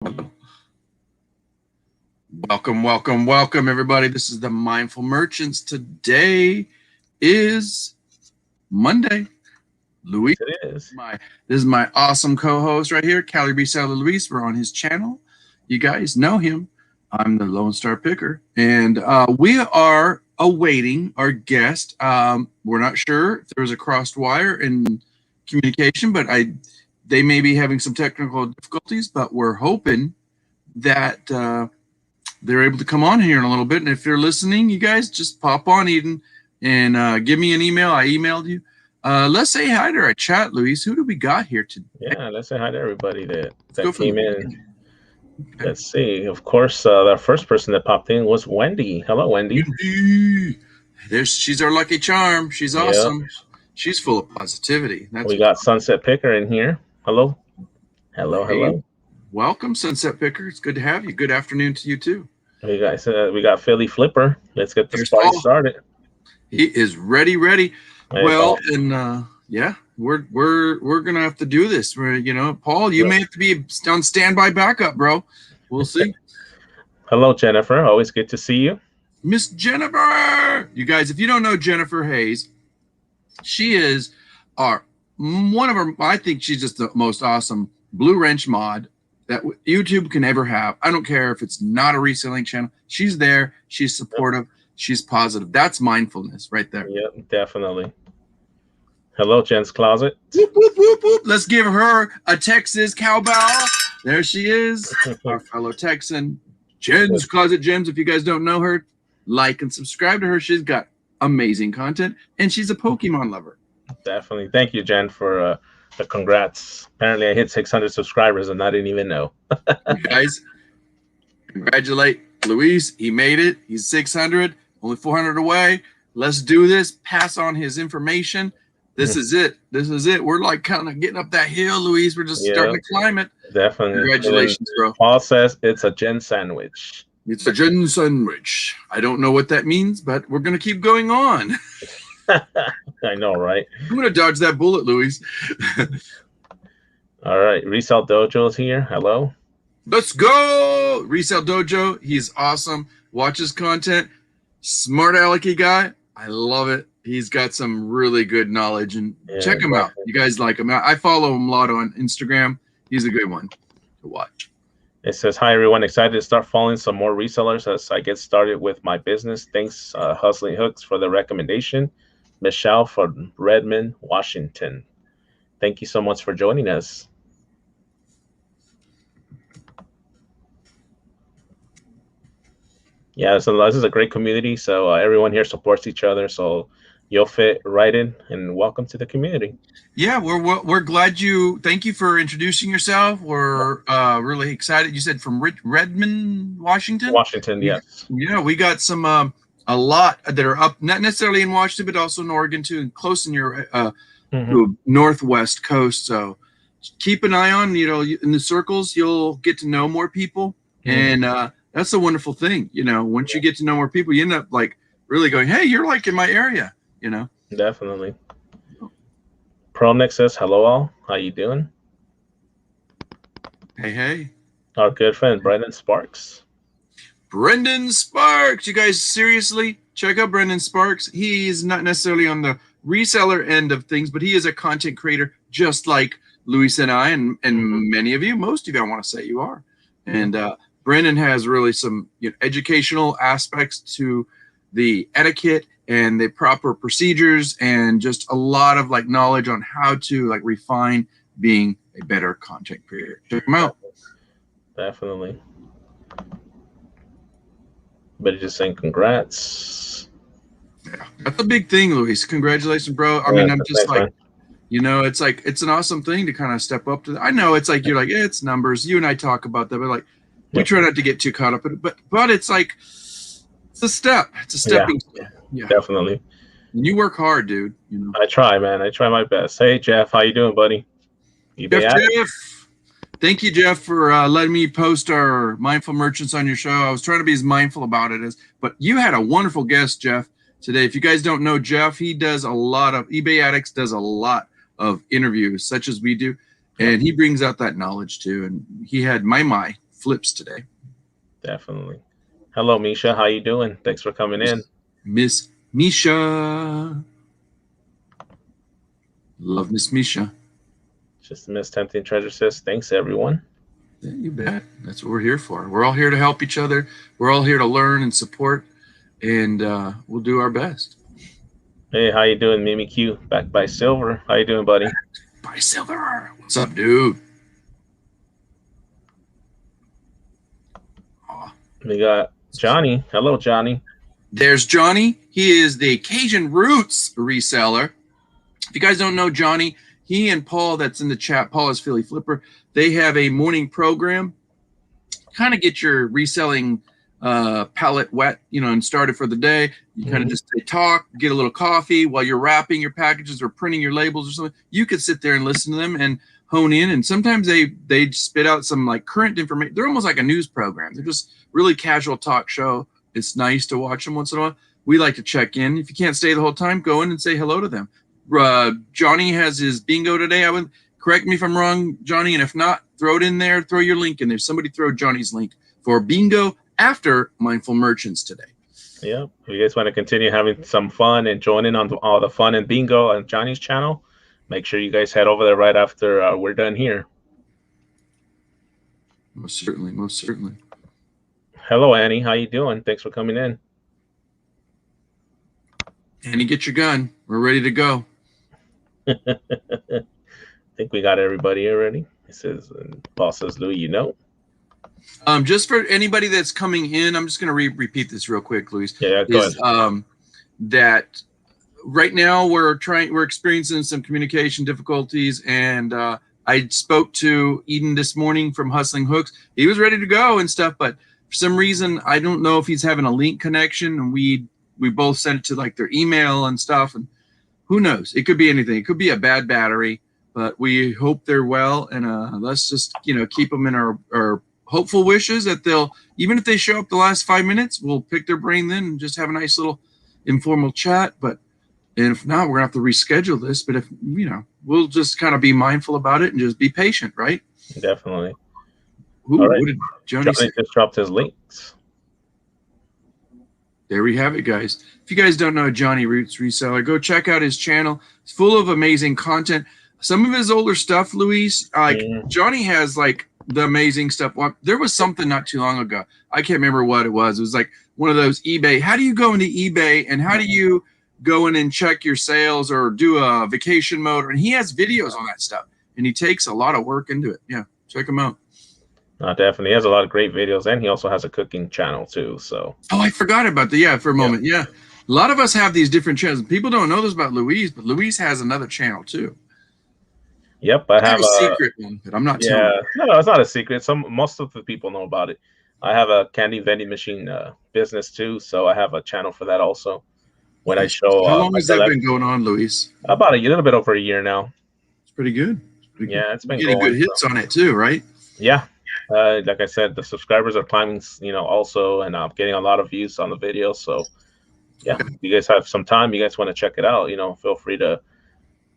Welcome, everybody. This is the Mindful Merchants. Today is Monday. Louis, this is my awesome co-host right here, Cali Reseller Luis. We're on his channel. You guys know him. I'm the Lone Star Picker, and we are awaiting our guest. We're not sure if there was a crossed wire in communication, but they may be having some technical difficulties, but we're hoping that they're able to come on here in a little bit. And if you're listening, you guys just pop on, Eden, and give me an email. I emailed you. Let's say hi to our chat, Luis. Who do we got here today? Yeah, let's say hi to everybody that Go came in. Okay. Let's see. Of course, the first person that popped in was Wendy. Hello, Wendy. She's our lucky charm. She's awesome. Yep. She's full of positivity. We got Sunset Picker in here. Hello. Hello. Welcome, Sunset Picker. It's good to have you. Good afternoon to you too. We got Philly Flipper. Let's get the party started. He is ready. Hey, well, Paul. And yeah, we're gonna have to do this. Paul, you may have to be on standby backup, bro. We'll see. Hello, Jennifer. Always good to see you, Miss Jennifer. You guys, if you don't know Jennifer Hayes, she is one of our. I think she's just the most awesome Blue Wrench mod that YouTube can ever have. I don't care if it's not a reselling channel. She's there. She's supportive. Yep. She's positive. That's mindfulness right there. Yeah, definitely. Hello, Jen's Closet. Whoop, whoop, whoop, whoop. Let's give her a Texas cowbell. There she is, our fellow Texan. Jen's Closet Gems. If you guys don't know her, like and subscribe to her. She's got amazing content, and she's a Pokemon lover. Definitely. Thank you, Jen, for the congrats. Apparently, I hit 600 subscribers, and I didn't even know. You guys, congratulate Luis. He made it. He's 600, only 400 away. Let's do this. Pass on his information. This is it. We're like kind of getting up that hill, Luis. We're just starting to climb it. Definitely. Congratulations, bro. Paul says it's a Jen sandwich. It's a Jen sandwich. I don't know what that means, but we're going to keep going on. I know, right? I'm going to dodge that bullet, Luis. All right. Resell Dojo's here. Hello. Let's go. Resell Dojo. He's awesome. Watch his content. Smart alecky guy. I love it. He's got some really good knowledge, and check him out. You guys like him. I follow him a lot on Instagram. He's a good one to watch. It says, hi, everyone. Excited to start following some more resellers as I get started with my business. Thanks, Hustlin Hooks, for the recommendation. Michelle from Redmond, Washington. Thank you so much for joining us. Yeah, so this is a great community. So everyone here supports each other. So you'll fit right in, and welcome to the community. Yeah, we're glad thank you for introducing yourself. We're really excited. You said from Redmond, Washington? Washington, yes. Yeah, we got some a lot that are up, not necessarily in Washington, but also in Oregon too, and close in your northwest coast. So keep an eye on, in the circles, you'll get to know more people. And that's a wonderful thing. Once you get to know more people, you end up like really going, hey, you're like in my area, Definitely. Promnick says, hello all. How you doing? Hey. Our good friend, Brendan Sparks. Brendan Sparks. You guys, seriously, check out Brendan Sparks. He's not necessarily on the reseller end of things, but he is a content creator just like Luis and I, and many of you, most of you, I want to say you are. And Brendan has really some educational aspects to the etiquette and the proper procedures, and just a lot of knowledge on how to refine being a better content creator. Check him out. Definitely. But just saying congrats. Yeah, that's a big thing, Luis. Congratulations, bro. I mean, I'm just it's an awesome thing to kind of step up to. I know it's you're like, yeah, it's numbers. You and I talk about that, but we try not to get too caught up in it. But it's it's a step. It's a stepping stone. Yeah, definitely. And you work hard, dude. I try, man. I try my best. Hey, Jeff, how you doing, buddy? Jeff. Thank you, Jeff, for letting me post our Mindful Merchants on your show. I was trying to be as mindful about it but you had a wonderful guest, Jeff, today. If you guys don't know Jeff, he does a lot of eBay Addicts, does a lot of interviews such as we do, and he brings out that knowledge too. And he had my flips today. Definitely. Hello, Misha. How you doing? Thanks for coming in. Miss Misha. Love Miss Misha. Just Miss Tempting Treasure says, thanks, everyone. Yeah, you bet. That's what we're here for. We're all here to help each other. We're all here to learn and support, and we'll do our best. Hey, how you doing, Mimi Q? Back by Silver. How you doing, buddy? By Silver. What's up, dude? Oh. We got Johnny. Hello, Johnny. There's Johnny. He is the Cajun Roots reseller. If you guys don't know Johnny, he and Paul, that's in the chat, Paul is Philly Flipper, they have a morning program. Kind of get your reselling palette wet, and started for the day. You kind of just talk, get a little coffee while you're wrapping your packages or printing your labels or something. You could sit there and listen to them and hone in. And sometimes they spit out some like current information. They're almost like a news program. They're just really casual talk show. It's nice to watch them once in a while. We like to check in. If you can't stay the whole time, go in and say hello to them. Johnny has his bingo today. I would correct me if I'm wrong, Johnny, and if not, throw it in there. Throw your link in there. Somebody throw Johnny's link for bingo after Mindful Merchants today. Yeah, if you guys want to continue having some fun and join in on all the fun and bingo on Johnny's channel, make sure you guys head over there right after we're done here. Most certainly, most certainly. Hello, Annie. How you doing? Thanks for coming in. Annie, get your gun. We're ready to go. I think we got everybody already. It says, Paul says, Louie, Just for anybody that's coming in, I'm just going to repeat this real quick, Luis. Yeah, go ahead. That right now we're experiencing some communication difficulties, and I spoke to Eden this morning from Hustlin Hooks. He was ready to go and stuff, but for some reason I don't know if he's having a link connection, and we both sent it to like their email and stuff, and who knows? It could be anything. It could be a bad battery, but we hope they're well, and let's just keep them in our hopeful wishes that they'll, even if they show up the last 5 minutes, we'll pick their brain then and just have a nice little informal chat. But if not, we're gonna have to reschedule this. But if we'll just kind of be mindful about it and just be patient, right? Definitely. Ooh, all right. What did Johnny say? just dropped his links. There we have it, guys. If you guys don't know Johnny Roots Reseller, go check out his channel. It's full of amazing content. Some of his older stuff, Luis, Johnny has like the amazing stuff. Well, there was something not too long ago. I can't remember what it was. It was like one of those eBay. How do you go into eBay and how do you go in and check your sales or do a vacation mode? And he has videos on that stuff, and he takes a lot of work into it. Yeah, check him out. Definitely. He has a lot of great videos, and he also has a cooking channel too. So. Oh, I forgot about that. Yeah, for a moment. Yeah. A lot of us have these different channels. People don't know this about Luis, but Luis has another channel too. Yep, I have a secret one, but I'm not telling you. No, it's not a secret. Most of the people know about it. I have a candy vending machine business too, so I have a channel for that also. When I show, how long has that been going on, Luis? About a little bit over a year now. It's pretty good. It's been getting good hits on it too, right? Yeah, like I said, the subscribers are climbing, also, and I'm getting a lot of views on the video. So, yeah, if you guys have some time, you guys want to check it out, feel free to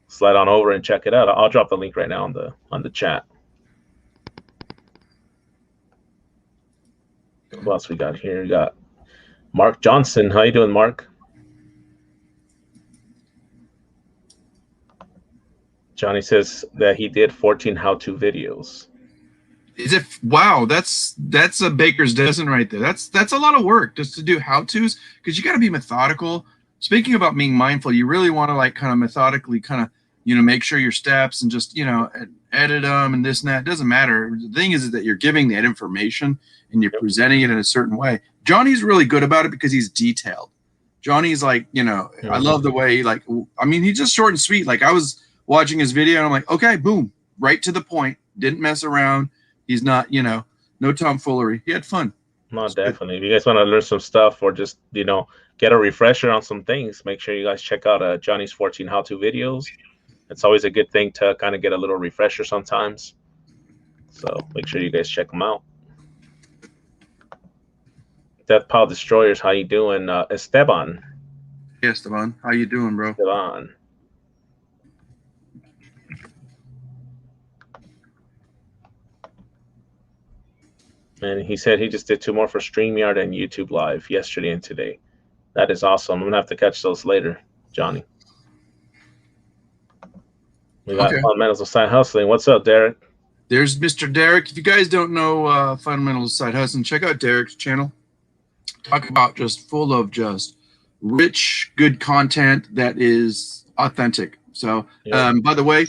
slide on over and check it out. I'll drop the link right now on the chat. What else we got here? We got Mark Johnson. How you doing, Mark? Johnny says that he did 14 how-to videos. Is it? Wow, that's a baker's dozen right there. That's a lot of work just to do how-tos, because you got to be methodical. Speaking about being mindful, you really want to like kind of methodically make sure your steps and just edit them and this and that. It doesn't matter. The thing is that you're giving that information and you're presenting it in a certain way. Johnny's really good about it because he's detailed. Johnny's like, I love the way he's just short and sweet. Like I was watching his video and I'm like, okay, boom, right to the point. Didn't mess around. He's not, no tomfoolery. He had fun. No, definitely. If you guys want to learn some stuff or just, get a refresher on some things, make sure you guys check out Johnny's 14 how-to videos. It's always a good thing to kind of get a little refresher sometimes. So make sure you guys check them out. Death Pile Destroyers, how you doing? Esteban. Hey, Esteban. How you doing, bro? Esteban. And he said he just did 2 more for Streamyard and YouTube Live yesterday and today. That is awesome. I'm gonna have to catch those later, Johnny. We got Fundamentals of Side Hustling. What's up, Derek? There's Mr. Derek. If you guys don't know Fundamentals of Side Hustling, check out Derek's channel. Talk about just full of just rich, good content that is authentic. So, by the way,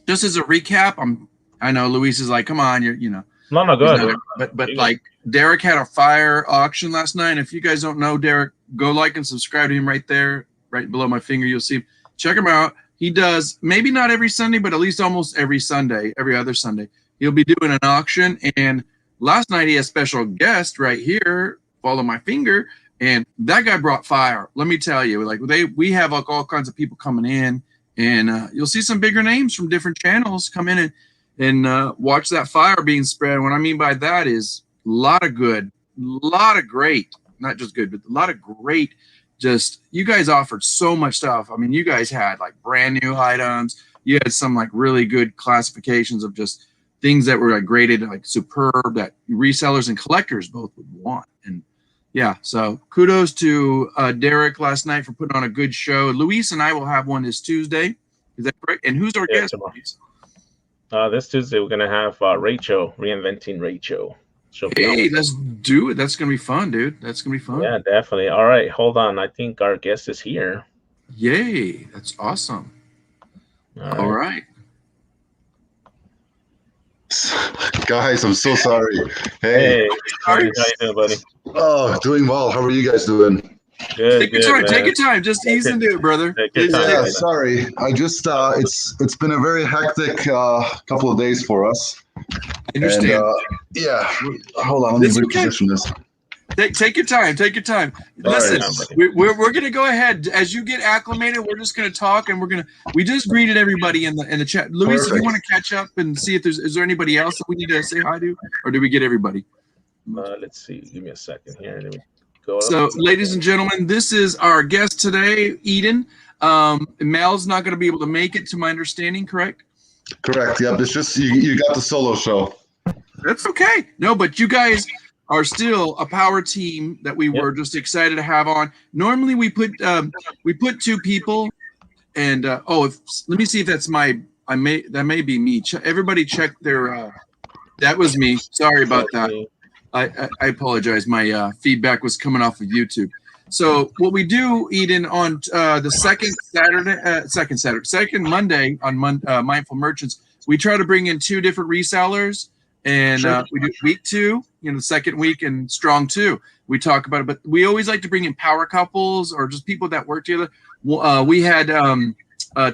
just as a recap, I know Luis is like, come on, No, go ahead. But like Derek had a fire auction last night. If you guys don't know Derek, go like and subscribe to him right there, right below my finger. You'll see him. Check him out. He does maybe not every Sunday, but at least almost every Sunday, every other Sunday, he'll be doing an auction. And last night he had a special guest right here. Follow my finger, and that guy brought fire. Let me tell you, like we have like all kinds of people coming in, and you'll see some bigger names from different channels come in and watch that fire being spread. What I mean by that is a lot of good, a lot of great, not just good, but a lot of great. Just you guys offered so much stuff. I mean, you guys had like brand new items. You had some like really good classifications of just things that were like graded like superb that resellers and collectors both would want. And yeah, so kudos to Derek last night for putting on a good show. Luis and I will have one this Tuesday. Is that correct? And who's our guest? This Tuesday we're gonna have Rachel, reinventing Rachel. Hey, let's do it. That's gonna be fun, dude. That's gonna be fun. Yeah, definitely. All right, hold on. I think our guest is here. Yay, that's awesome. All right. Guys, I'm so sorry. Hey. How you doing, buddy? Oh, doing well. How are you guys doing? Good. Take your time. Man. Take your time. Just ease into it, brother. Yeah, sorry. I just it's been a very hectic couple of days for us. I understand. And, hold on. Let me reposition this. Take your time. Take your time. Listen, we're going to go ahead. As you get acclimated, we're just going to talk, and we just greeted everybody in the chat. Luis, if you want to catch up and see if is there anybody else that we need to say hi to, or did we get everybody? Let's see. Give me a second here. Let me go up. Ladies and gentlemen, this is our guest today, Eden. Mel's not going to be able to make it, to my understanding, correct? Correct. Yep. It's just you got the solo show. That's okay. No, but you guys are still a power team that we were just excited to have on. Normally we put 2 people, and let me see if that's that may be me. Everybody check their that was me. Sorry about that. I apologize. My feedback was coming off of YouTube. So what we do, Eden, on the second Monday on Mindful Merchants, we try to bring in 2 different resellers. And we do week 2, the second week, and strong 2. We talk about it, but we always like to bring in power couples or just people that work together. We had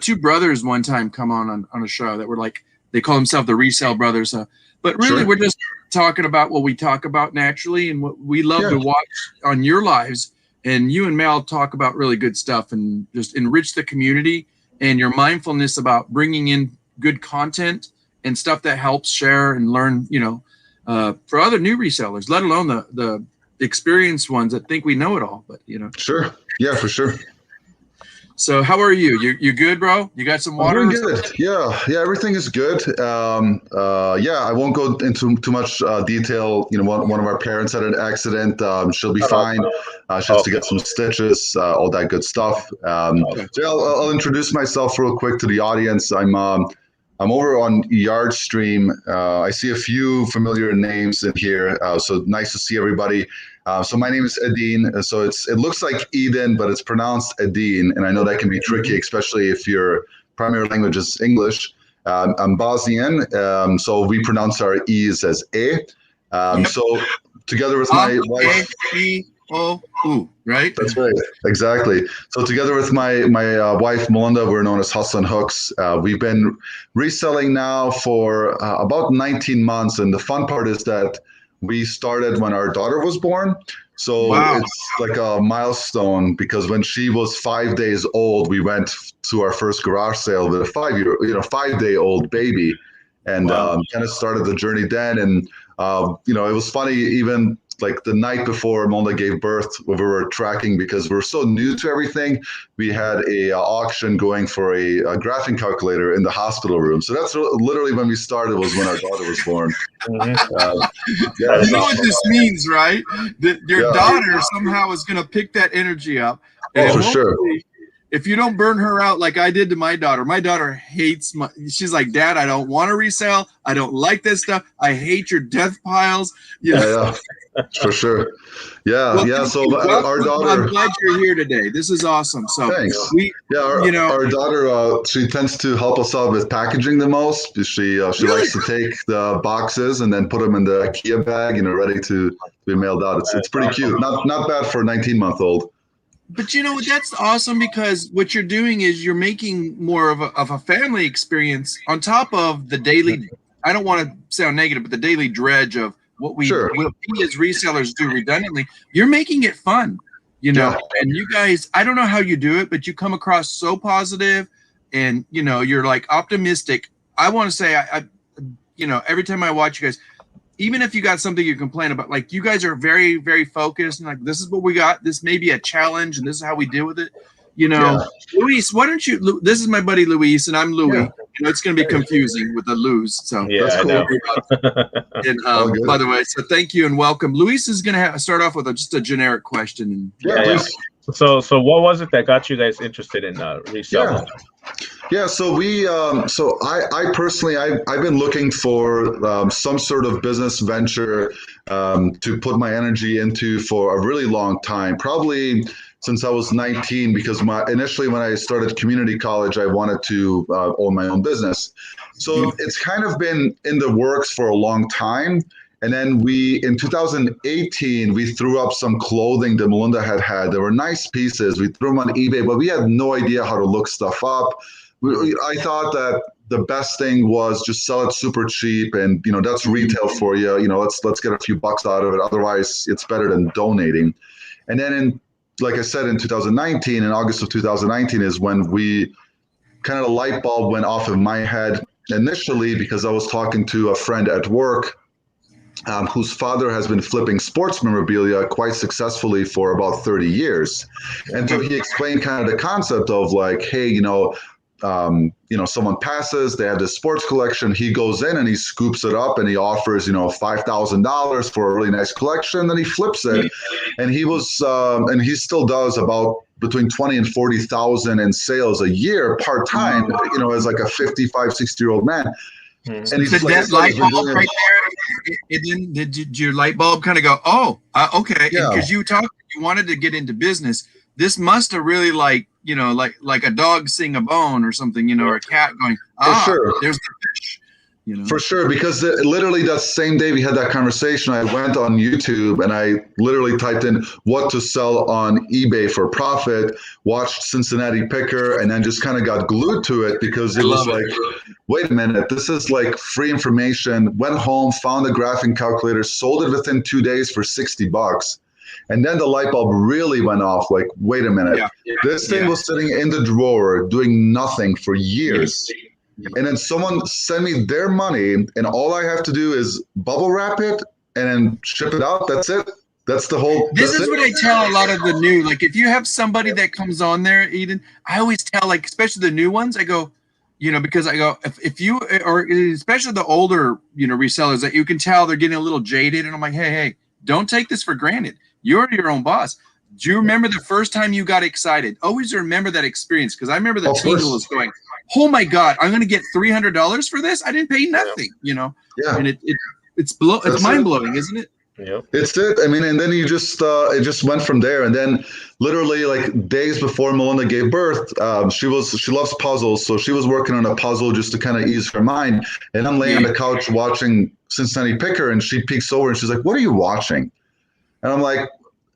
2 brothers one time come on a show that were like, they call themselves the Resell Brothers. But really, we're just talking about what we talk about naturally and what we love to watch on your lives. And you and Mel talk about really good stuff and just enrich the community and your mindfulness about bringing in good content and stuff that helps share and learn, for other new resellers, let alone the experienced ones that think we know it all, but Sure. Yeah, for sure. So how are you? You good, bro? You got some water? I'm good. Yeah, everything is good. I won't go into too much detail. One of our parents had an accident. She'll be fine. She has to get some stitches, all that good stuff. So I'll introduce myself real quick to the audience. I'm over on Yard Stream. I see a few familiar names in here, so nice to see everybody. So my name is Edine. So it looks like Eden, but it's pronounced Edine, and I know that can be tricky, especially if your primary language is English. I'm Bosnian, so we pronounce our E's as E. So together with my wife... O-U, right? That's right. Exactly. So together with my wife, Melinda, we're known as Hustlin Hooks. We've been reselling now for about 19 months. And the fun part is that we started when our daughter was born. So it's like a milestone because when she was 5 days old, we went to our first garage sale with a 5-day-old baby and kind of started the journey then. And, it was funny, even like the night before Melinda gave birth, we were tracking because we're so new to everything. We had a auction going for a graphing calculator in the hospital room. So that's literally when we started, was when our daughter was born. Yeah, you know what this means, right? That your daughter somehow is going to pick that energy up. And for sure. If you don't burn her out like I did to my daughter hates she's like, Dad, I don't want to resell. I don't like this stuff. I hate your death piles. Yeah, for sure. Yeah, well, So our daughter. I'm glad you're here today. This is awesome. So thanks. Our daughter, she tends to help us out with packaging the most. She really? likes to take the boxes and then put them in the IKEA bag, ready to be mailed out. It's pretty cute. Not bad for a 19-month-old. But that's awesome, because what you're doing is you're making more of a family experience on top of the daily. I don't want to sound negative, but the daily dredge of what we as resellers do redundantly. You're making it fun, and you guys. I don't know how you do it, but you come across so positive, and you're like optimistic. I want to say, I every time I watch you guys, even if you got something you complain about, like you guys are very, very focused and like, this is what we got. This may be a challenge and this is how we deal with it. Luis, why don't you, this is my buddy Luis and I'm Louie. It's going to be confusing with the Luz. So that's cool. And by the way, so thank you and welcome. Luis is going to start off with just a generic question. So what was it that got you guys interested in reselling? Yeah, so I personally, I've been looking for some sort of business venture to put my energy into for a really long time, probably since I was 19, because initially when I started community college, I wanted to own my own business. So it's kind of been in the works for a long time. And then in 2018, we threw up some clothing that Melinda had. There were nice pieces. We threw them on eBay, but we had no idea how to look stuff up. I thought that the best thing was just sell it super cheap, and that's retail for you. Let's get a few bucks out of it. Otherwise, it's better than donating. And then like I said, in 2019, in August of 2019 is when we kind of the light bulb went off in my head initially, because I was talking to a friend at work whose father has been flipping sports memorabilia quite successfully for about 30 years. And so he explained kind of the concept of like, hey, someone passes, they have this sports collection, he goes in and he scoops it up and he offers, $5,000 for a really nice collection, then he flips it. And he was, and he still does about between 20 and 40,000 in sales a year part-time, as like a 55, 60-year-old man. And he's like, that light bulb right there, and then did your light bulb kind of go, okay, because you wanted to get into business. This must have really like a dog seeing a bone or something, or a cat going, there's the fish. For sure, because literally that same day we had that conversation, I went on YouTube and I literally typed in what to sell on eBay for profit, watched Cincinnati Picker, and then just kind of got glued to it, because it was like, wait a minute, this is like free information. Went home, found a graphing calculator, sold it within 2 days for $60. And then the light bulb really went off, like, wait a minute, this thing was sitting in the drawer doing nothing for years. And then someone sent me their money, and all I have to do is bubble wrap it and then ship it out. That's it. That's the whole. This is what I tell a lot of the new, like if you have somebody that comes on there, Eden, I always tell, like, especially the new ones, I go, because I go, if you, or especially the older, resellers that you can tell they're getting a little jaded. And I'm like, hey, don't take this for granted. You're your own boss. Do you remember the first time you got excited? Always remember that experience, because I remember the tingle was going, oh my God, I'm going to get $300 for this? I didn't pay nothing, Yeah. And it's mind blowing, isn't it? Yep. It's it. I mean, and then you just it just went from there. And then literally like days before Melinda gave birth, she loves puzzles, so she was working on a puzzle just to kind of ease her mind. And I'm laying on the couch watching Cincinnati Picker, and she peeks over and she's like, "What are you watching?" And I'm like,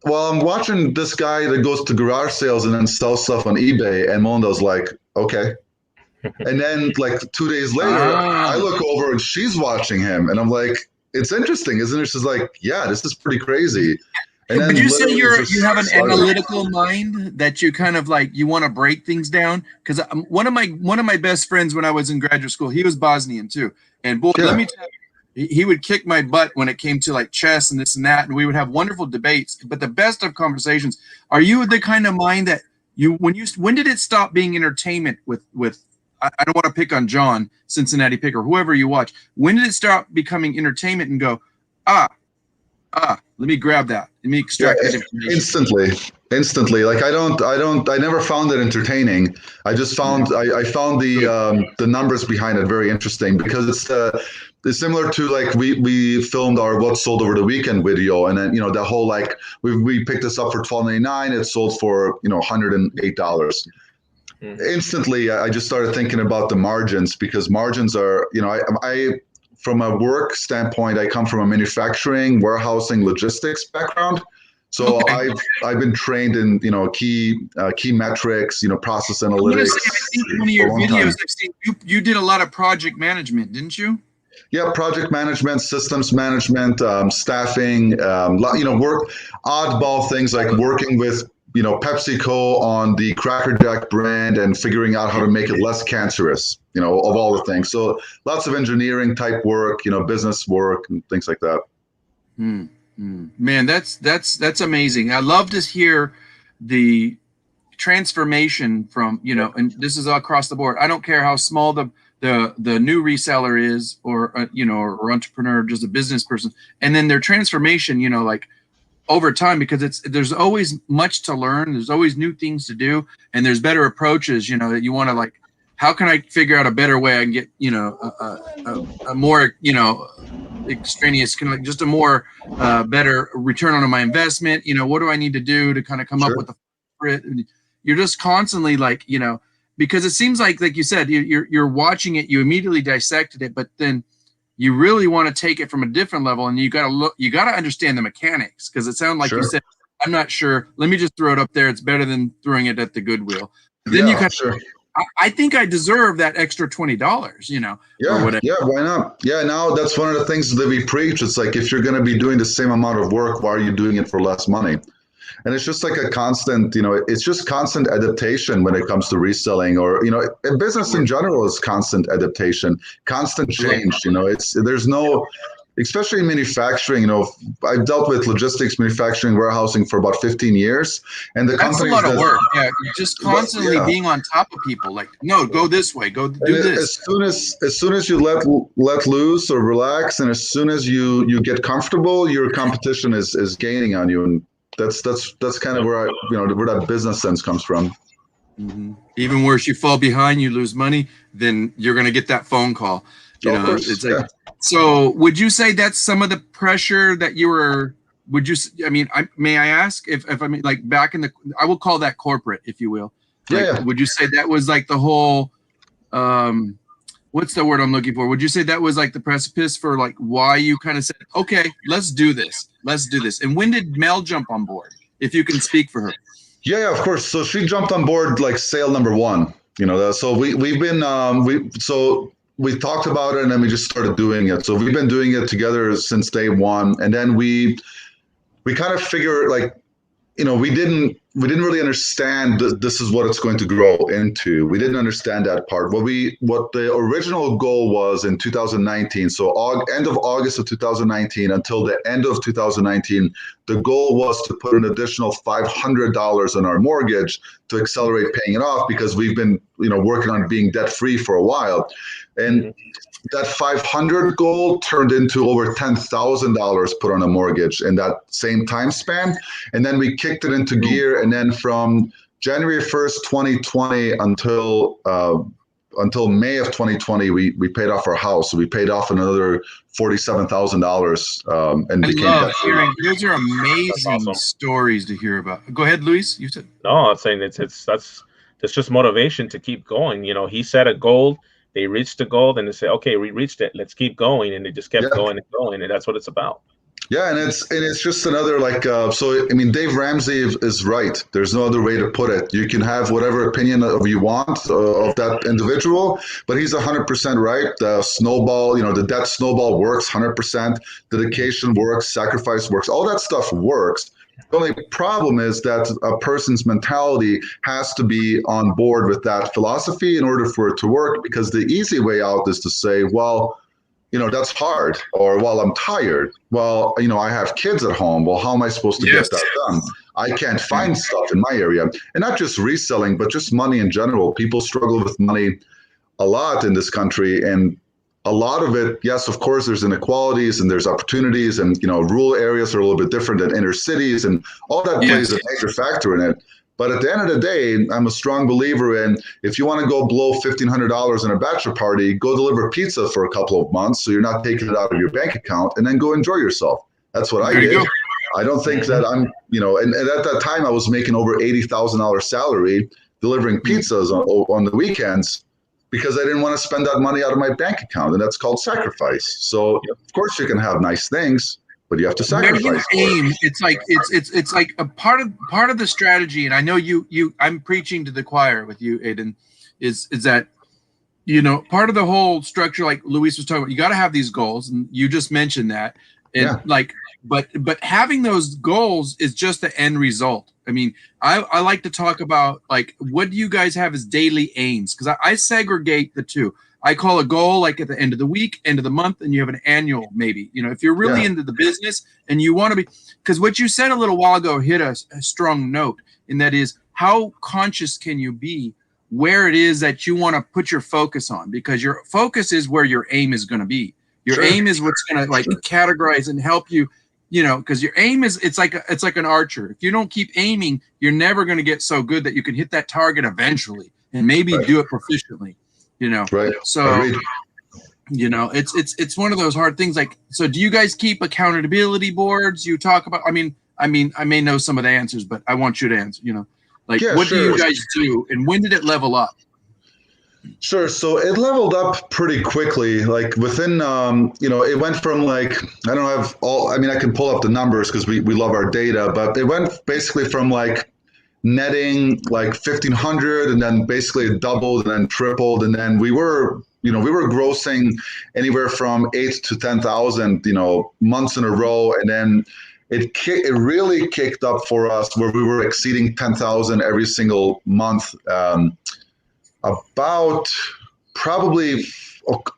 well, I'm watching this guy that goes to garage sales and then sells stuff on eBay. And Melinda's like, okay. And then like 2 days later, I look over and she's watching him. And I'm like, it's interesting, isn't it? She's like, yeah, this is pretty crazy. And then would you say you have an analytical mind that you kind of like, you want to break things down? Because one of my best friends when I was in graduate school, he was Bosnian too. And boy, let me tell you, he would kick my butt when it came to like chess and this and that, and we would have wonderful debates. But the best of conversations. Are you the kind of mind that when did it stop being entertainment with I don't want to pick on John, Cincinnati Picker, whoever you watch. When did it start becoming entertainment and go, let me grab that. Let me extract that information. Instantly. Like I never found it entertaining. I just found, I found the numbers behind it very interesting, because it's similar to like we filmed our what sold over the weekend video, and then the whole like we picked this up for $12.99. It sold for $108. Instantly, I just started thinking about the margins, because margins are I from a work standpoint, I come from a manufacturing, warehousing, logistics background. So okay. I've been trained in key metrics, process analytics. I think one of your videos I've seen, you did a lot of project management, didn't you? Yeah, project management, systems management, staffing, work, oddball things like working with PepsiCo on the Cracker Jack brand and figuring out how to make it less cancerous, of all the things. So lots of engineering type work, business work and things like that. Man, that's amazing. I love to hear the transformation from, and this is across the board. I don't care how small the new reseller is, or or entrepreneur, just a business person, and then their transformation, like over time, because there's always much to learn. There's always new things to do, and there's better approaches, that you want to like, how can I figure out a better way I can get, a more, extraneous, kind of like just a more better return on my investment. What do I need to do to kind of come up with you're just constantly like, because it seems like you said, you're watching it, you immediately dissected it, but then you really want to take it from a different level, and you got to understand the mechanics, because it sounded like you said, I'm not sure, let me just throw it up there. It's better than throwing it at the Goodwill. Then you kind of, I think I deserve that extra $20, or whatever. Yeah, why not? Yeah, now that's one of the things that we preach. It's like, if you're going to be doing the same amount of work, why are you doing it for less money? And it's just like a constant, it's just constant adaptation when it comes to reselling, or, business in general is constant adaptation, constant change. There's no, especially in manufacturing, I've dealt with logistics, manufacturing, warehousing for about 15 years. And that's a lot of work. Yeah. Just constantly being on top of people, like, no, go this way, go do this. As soon as you let loose or relax, and as soon as you get comfortable, your competition is gaining on you. And that's kind of where where that business sense comes from. Mm-hmm. Even worse, you fall behind, you lose money, then you're going to get that phone call. It's like, so would you say that's some of the pressure that you were, may I ask if I mean, like back in I will call that corporate, if you will. Like, would you say that was like the whole, what's the word I'm looking for? Would you say that was like the precipice for like why you kind of said, okay, let's do this. And when did Mel jump on board, if you can speak for her? Yeah, of course. So she jumped on board like sale number one, so we've been, we talked about it, and then we just started doing it. So we've been doing it together since day one. And then we kind of figured, like, we didn't really understand this is what it's going to grow into. We didn't understand that part. What the original goal was in 2019, so end of August of 2019 until the end of 2019, the goal was to put an additional $500 on our mortgage to accelerate paying it off, because we've been working on being debt free for a while. And that 500 goal turned into over $10,000 put on a mortgage in that same time span. And then we kicked it into gear. And then from January 1st, 2020 until May of 2020, we paid off our house. So we paid off another $47,000 and became debt free. Those are amazing stories to hear about. Go ahead, Luis. You said. No, I'm saying that's just motivation to keep going. He set a goal. They reached the goal, and they say, okay, we reached it. Let's keep going. And they just kept going and going. And that's what it's about. Yeah. And it's just another, like, Dave Ramsey is right. There's no other way to put it. You can have whatever opinion you want of that individual, but he's 100% right. The snowball, the debt snowball works 100%. Dedication works, sacrifice works. All that stuff works. The only problem is that a person's mentality has to be on board with that philosophy in order for it to work, because the easy way out is to say, well, that's hard. Or, well, I'm tired. Well, I have kids at home. Well, how am I supposed to get that done? I can't find stuff in my area. And not just reselling, but just money in general. People struggle with money a lot in this country. And a lot of it, yes, of course, there's inequalities and there's opportunities, and rural areas are a little bit different than inner cities, and all that plays a major factor in it. But at the end of the day, I'm a strong believer in, if you want to go blow $1,500 in a bachelor party, go deliver pizza for a couple of months so you're not taking it out of your bank account, and then go enjoy yourself. That's what I did. I don't think that I'm, and at that time I was making over $80,000 salary delivering pizzas on the weekends, because I didn't want to spend that money out of my bank account, and that's called sacrifice. So of course you can have nice things, but you have to sacrifice. It's like a part of the strategy, and I know I'm preaching to the choir with you, Aiden, is that part of the whole structure, like Luis was talking about, you got to have these goals, and you just mentioned that, and but having those goals is just the end result. I mean, I like to talk about, like, what do you guys have as daily aims? Because I segregate the two. I call a goal like at the end of the week, end of the month, and you have an annual maybe. If you're really into the business and you want to be, because what you said a little while ago hit a strong note, and that is, how conscious can you be where it is that you want to put your focus on? Because your focus is where your aim is going to be. Your aim is what's going to categorize and help you. Because your aim is, it's like an archer. If you don't keep aiming, you're never going to get so good that you can hit that target eventually and maybe do it proficiently. So it's one of those hard things. Like, so do you guys keep accountability boards? You talk about, I mean, I may know some of the answers, but I want you to answer. What do you guys do, and when did it level up? Sure. So it leveled up pretty quickly. Like within, it went from I can pull up the numbers because we love our data, but it went basically from netting 1,500, and then basically it doubled and then tripled. And then we were grossing anywhere from 8 to 10,000, months in a row. And then it really kicked up for us where we were exceeding 10,000 every single month. About probably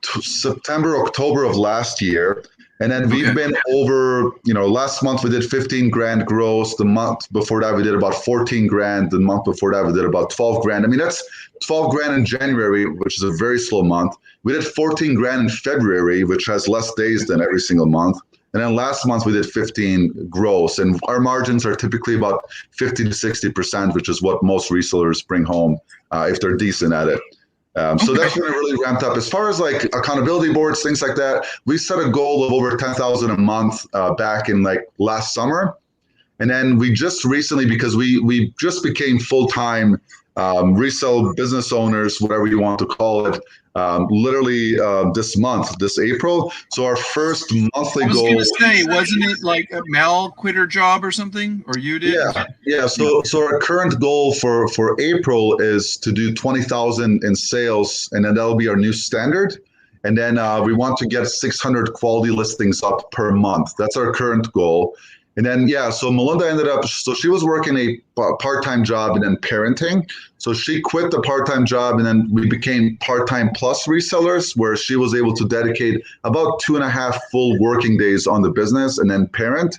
September, October of last year. And then we've been over, last month we did 15 grand gross. The month before that, we did about 14 grand. The month before that, we did about 12 grand. I mean, that's 12 grand in January, which is a very slow month. We did 14 grand in February, which has less days than every single month. And then last month we did 15 gross, and our margins are typically about 50 to 60%, which is what most resellers bring home if they're decent at it. So that's when it really ramped up. As far as accountability boards, things like that, we set a goal of over 10,000 a month back in last summer. And then we just recently, because we just became full-time resell business owners, whatever you want to call it, literally this April. So our first monthly goal. I was going to say, wasn't it like a Mel quit her job or something, or you did? Yeah. So our current goal for April is to do 20,000 in sales, and then that'll be our new standard. And then we want to get 600 quality listings up per month. That's our current goal. And then, so Melinda ended up, so she was working a part-time job and then parenting. So she quit the part-time job, and then we became part-time plus resellers, where she was able to dedicate about 2.5 full working days on the business and then parent.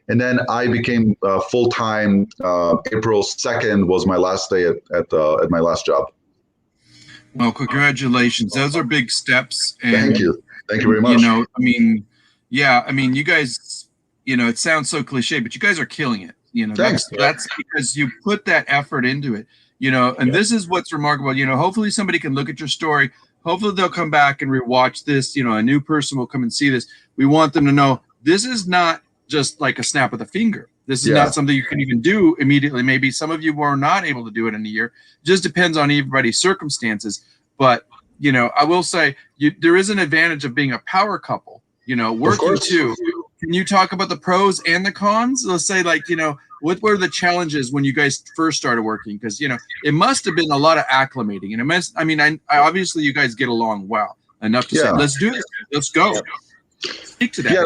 And then I became full-time. April 2nd was my last day at my last job. Well, congratulations. Those are big steps. And, Thank you. Thank you very much. You guys, it sounds so cliche, but you guys are killing it. Thanks. That's because you put that effort into it, and this is what's remarkable. Hopefully somebody can look at your story. Hopefully they'll come back and rewatch this. A new person will come and see this. We want them to know this is not just like a snap of the finger. This is not something you can even do immediately. Maybe some of you were not able to do it in a year. It just depends on everybody's circumstances. But, I will say there is an advantage of being a power couple, working too. Can you talk about the pros and the cons? Let's say, what were the challenges when you guys first started working? Because, it must have been a lot of acclimating. And I obviously you guys get along well enough to say, let's do this. Let's go. Speak to that. Yeah,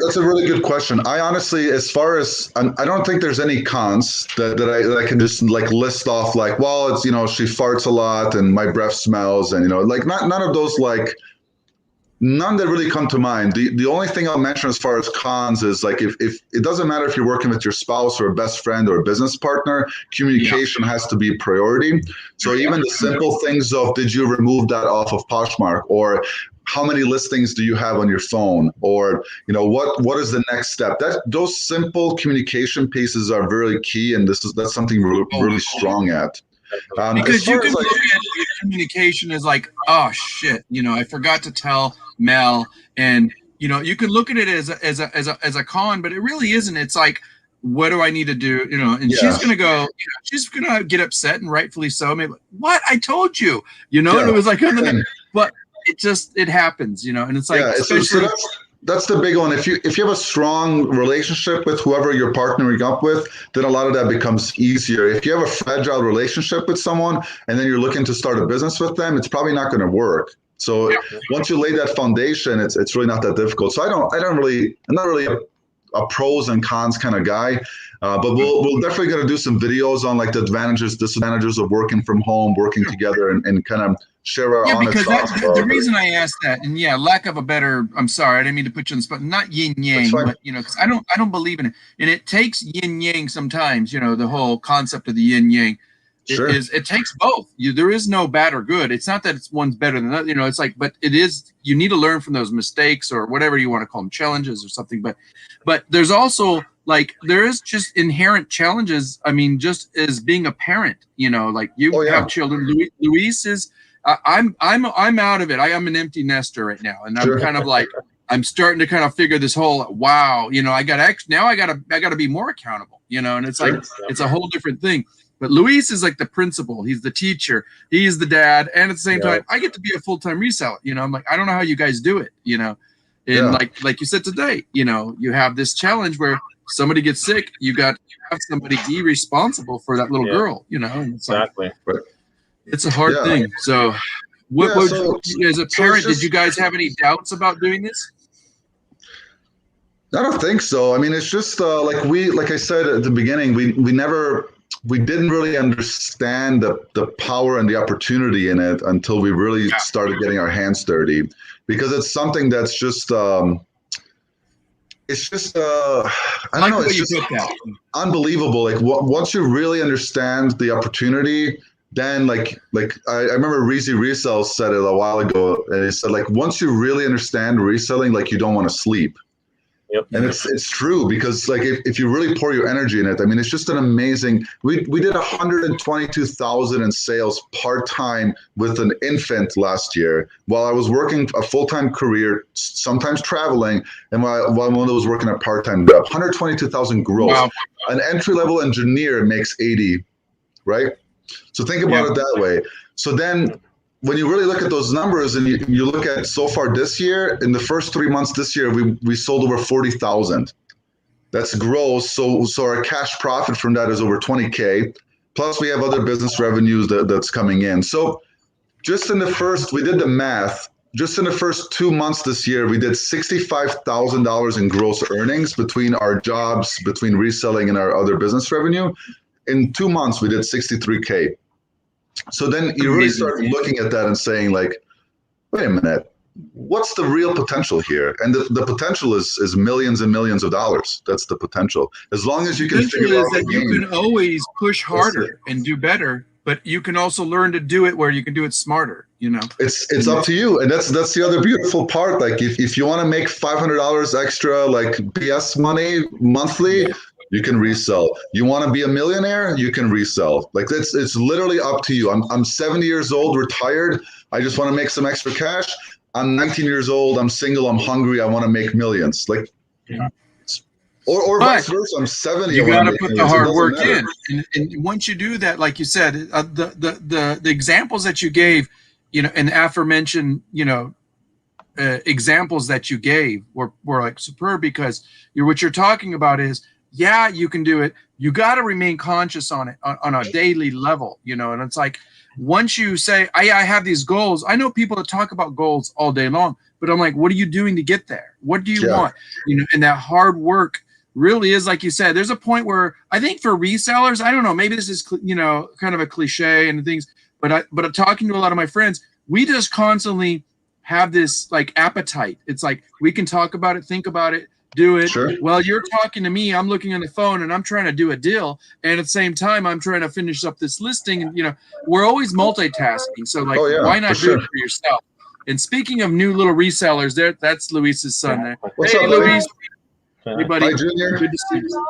that's a really good question. I honestly, as far as, I don't think there's any cons that I can just list off well, it's, she farts a lot and my breath smells and, none of those None that really come to mind. The only thing I'll mention as far as cons is like if it doesn't matter if you're working with your spouse or a best friend or a business partner, communication has to be priority. So even the simple things of did you remove that off of Poshmark, or how many listings do you have on your phone, or what is the next step? Those simple communication pieces are very key, and that's something we're really strong at. Because you can look at your communication as like, oh shit, I forgot to tell Mel, and you can look at it as a con, but it really isn't. It's like, what do I need to do? And she's gonna go, she's gonna get upset, and rightfully so. Maybe, what, I told you, and it was like, but it happens, and it's like, especially. That's the big one. If you have a strong relationship with whoever you're partnering up with, then a lot of that becomes easier. If you have a fragile relationship with someone and then you're looking to start a business with them, it's probably not going to work. So once you lay that foundation, it's really not that difficult. So I'm not really a pros and cons kind of guy, but we'll definitely going to do some videos on like the advantages, disadvantages of working from home, working together, and kind of share our honest thoughts. The reason I asked that, and lack of a better, I'm sorry, I didn't mean to put you on the spot, not yin yang, but because I don't believe in it, and it takes yin yang sometimes. The whole concept of the yin yang. It takes both. There is no bad or good. It's not that one's better than the other. It's like, but it is, you need to learn from those mistakes or whatever you want to call them, challenges or something. But there's also like, there is just inherent challenges. I mean, just as being a parent, like you have children. Luis is, I'm out of it. I am an empty nester right now. And I'm kind of like, I'm starting to kind of figure this whole, wow, I gotta be more accountable, and it's like, it's a whole different thing. But Luis is like the principal. He's the teacher. He's the dad. And at the same time, I get to be a full-time reseller. I'm like, I don't know how you guys do it, And like you said today, you have this challenge where somebody gets sick. You have somebody be responsible for that little girl, And it's exactly. Like, it's a hard thing. So as a parent, did you guys have any doubts about doing this? I don't think so. I mean, it's just like I said at the beginning, we didn't really understand the power and the opportunity in it until we really started getting our hands dirty, because it's something that's just I don't know, it's just unbelievable. Like once you really understand the opportunity, then like I remember Reezy Resell said it a while ago, and he said like once you really understand reselling, like you don't want to sleep. Yep. And it's true, because like if you really pour your energy in it, I mean, it's just an amazing. We did 122,000 in sales part-time with an infant last year, while I was working a full-time career, sometimes traveling, and while one was working a part-time job. 122,000 gross. Wow. An entry-level engineer makes 80, right? So think about it that way. So then, when you really look at those numbers and you look at so far this year, in the first 3 months this year, we sold over 40,000. That's gross. So our cash profit from that is over 20K. Plus we have other business revenues that's coming in. So just in the first, we did the math. Just in the first 2 months this year, we did $65,000 in gross earnings between our jobs, between reselling and our other business revenue. In 2 months, we did 63K. So then you really start looking at that and saying like, wait a minute, what's the real potential here? And the potential is millions and millions of dollars. That's the potential. As long as you can figure out that you can always push harder and do better, but you can also learn to do it where you can do it smarter, It's up to you. And that's the other beautiful part. Like if you want to make $500 extra like PS money monthly, you can resell. You want to be a millionaire, you can resell. Like it's literally up to you. I'm 70 years old, retired. I just want to make some extra cash. I'm 19 years old. I'm single. I'm hungry. I want to make millions. Like, or vice versa. I'm 70. You got to put the hard work in, and once you do that, like you said, the examples that you gave, and aforementioned, examples that you gave were like superb, because what you're talking about is. Yeah, you can do it. You got to remain conscious on it on a daily level, and it's like once you say, I have these goals. I know people that talk about goals all day long, but I'm like, what are you doing to get there? What do you want? And that hard work really is, like you said, there's a point where I think for resellers, I don't know, maybe this is, kind of a cliche and things, but I'm talking to a lot of my friends, we just constantly have this like appetite. It's like we can talk about it, think about it, do it. Sure. Well, you're talking to me, I'm looking on the phone and I'm trying to do a deal. And at the same time, I'm trying to finish up this listing. And, you know, we're always multitasking. So like, why not do it for yourself? And speaking of new little resellers, that's Luis's son there. What's hey, up, Luis. Hey, buddy. Hi, Junior. Good to see you.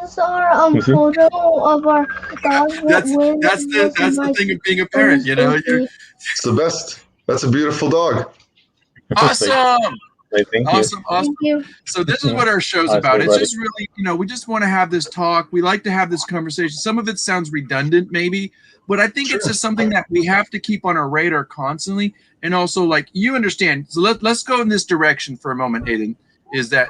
This is our photo of our dog. That's the thing of being a parent, you know. It's the best. That's a beautiful dog. Awesome. Thank Awesome. Thank you. So this is what our show's about. It's just really, you know, we just want to have this talk. We like to have this conversation. Some of it sounds redundant maybe, but I think it's just something that we have to keep on our radar constantly. And also, like, you understand. So let's go in this direction for a moment, Aiden. Is that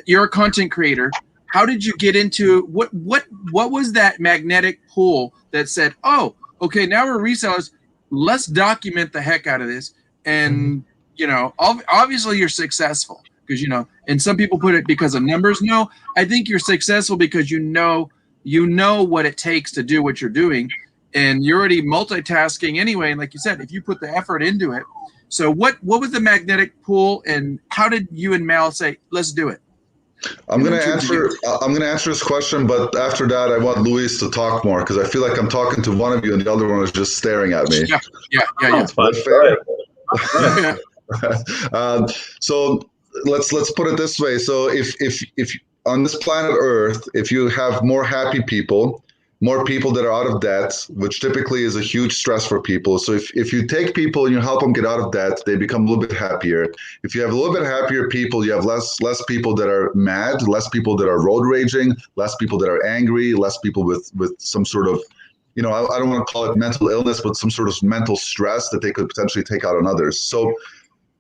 you're a content creator? How did you get into what was that magnetic pull that said, oh, okay, now we're resellers. Let's document the heck out of this. And, you know, obviously you're successful because, you know, and some people put it because of numbers. No, I think you're successful because you know what it takes to do what you're doing. And you're already multitasking anyway. And like you said, if you put the effort into it. So what was the magnetic pull and how did you and Mal say, let's do it? I'm gonna answer this question, but after that, I want Luis to talk more because I feel like I'm talking to one of you and the other one is just staring at me. Yeah. That's fine. So let's put it this way. So if on this planet Earth, if you have more happy people, more people that are out of debt, which typically is a huge stress for people. So if you take people and you help them get out of debt, they become a little bit happier. If you have a little bit happier people, you have less people that are mad, less people that are road raging, less people that are angry, less people with some sort of, you know, I don't want to call it mental illness, but some sort of mental stress that they could potentially take out on others. So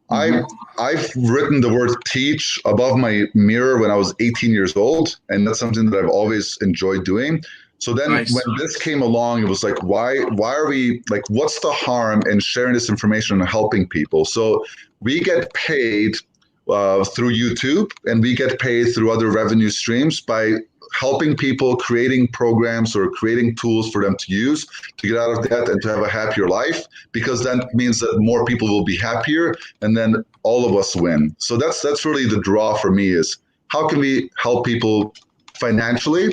I've written the word teach above my mirror when I was 18 years old, and that's something that I've always enjoyed doing. So then when this came along, it was like, why are we like, what's the harm in sharing this information and helping people? So we get paid through YouTube and we get paid through other revenue streams by helping people, creating programs or creating tools for them to use to get out of debt and to have a happier life, because that means that more people will be happier and then all of us win. So that's really the draw for me is how can we help people financially?